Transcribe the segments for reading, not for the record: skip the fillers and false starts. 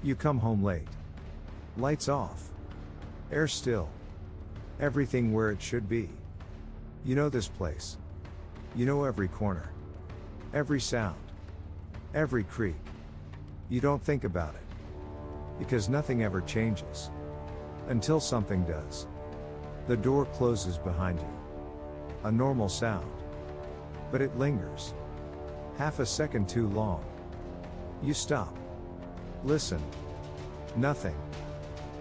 You come home late. Lights off. Air still. Everything where it should be. You know this place. You know every corner. Every sound. Every creak. You don't think about it. Because nothing ever changes. Until something does. The door closes behind you. A normal sound. But it lingers. Half a second too long. You stop. Listen. Nothing.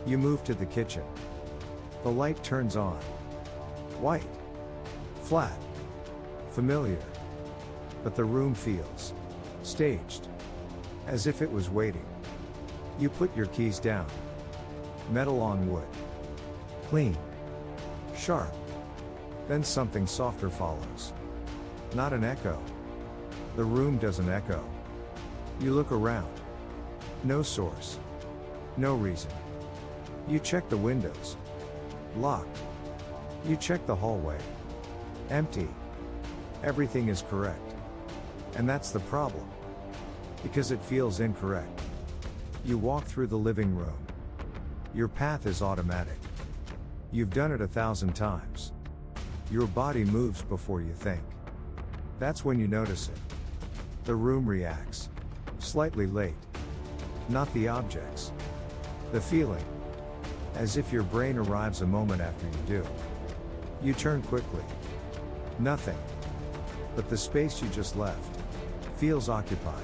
You move to the kitchen. The light turns on. White. Flat. Familiar. But the room feels staged. As if it was waiting. You put your keys down. Metal on wood. Clean. Sharp. Then something softer follows. Not an echo. The room doesn't echo. You look around. No source. No reason. You check the windows. Locked. You check the hallway. Empty. Everything is correct. And that's the problem. Because it feels incorrect. You walk through the living room. Your path is automatic. You've done it 1,000 times. Your body moves before you think. That's when you notice it. The room reacts. Slightly late. Not the objects. The feeling. As if your brain arrives a moment after you do. You turn quickly. Nothing. But the space you just left feels occupied.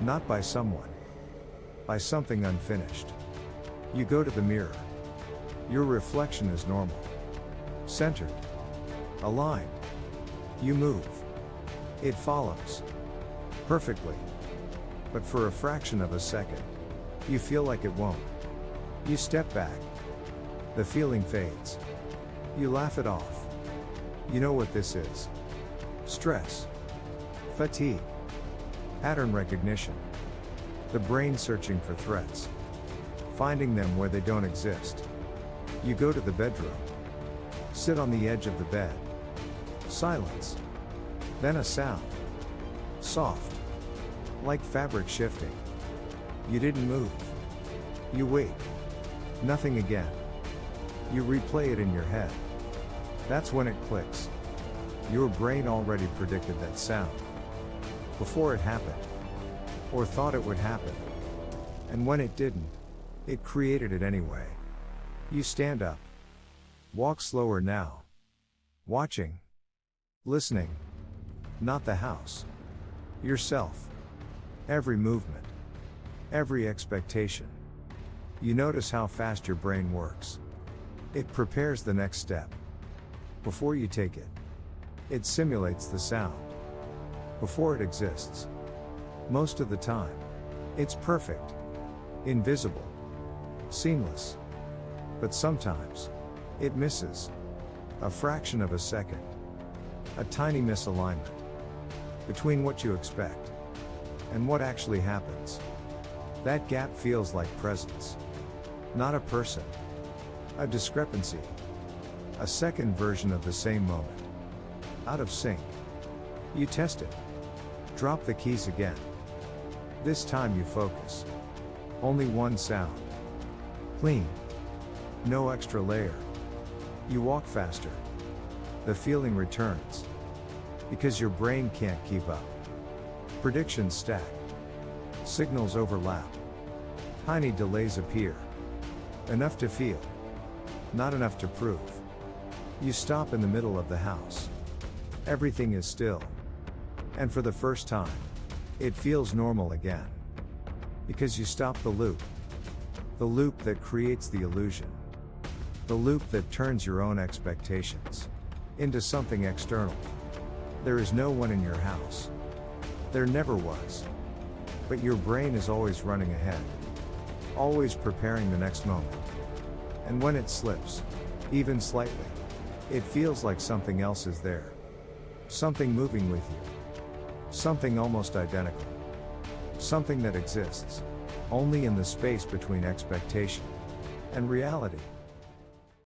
Not by someone. By something unfinished. You go to the mirror. Your reflection is normal. Centered. Aligned. You move. It follows. Perfectly. But for a fraction of a second, you feel like it won't. You step back. The feeling fades. You laugh it off. You know what this is. Stress. Fatigue. Pattern recognition. The brain searching for threats. Finding them where they don't exist. You go to the bedroom. Sit on the edge of the bed. Silence. Then a sound. Soft. Like fabric shifting. You didn't move. You wait. Nothing again. You replay it in your head. That's when it clicks. Your brain already predicted that sound. Before it happened. Or thought it would happen. And when it didn't, it created it anyway. You stand up. Walk slower now. Watching. Listening. Not the house. Yourself. Every movement. Every expectation. You notice how fast your brain works. It prepares the next step. Before you take it. It simulates the sound. Before it exists. Most of the time. It's perfect. Invisible. Seamless. But sometimes. It misses. A fraction of a second. A tiny misalignment. Between what you expect. And what actually happens. That gap feels like presence. Not a person. A discrepancy. A second version of the same moment. Out of sync. You test it. Drop the keys again. This time you focus. Only one sound. Clean. No extra layer. You walk faster. The feeling returns. Because your brain can't keep up. Predictions stack. Signals overlap. Tiny delays appear. Enough to feel. Not enough to prove. You stop in the middle of the house. Everything is still. And for the first time, it feels normal again. Because you stop the loop. The loop that creates the illusion. The loop that turns your own expectations into something external. There is no one in your house. There never was. But your brain is always running ahead. Always preparing the next moment. And when it slips, even slightly, it feels like something else is there. Something moving with you. Something almost identical. Something that exists only in the space between expectation and reality.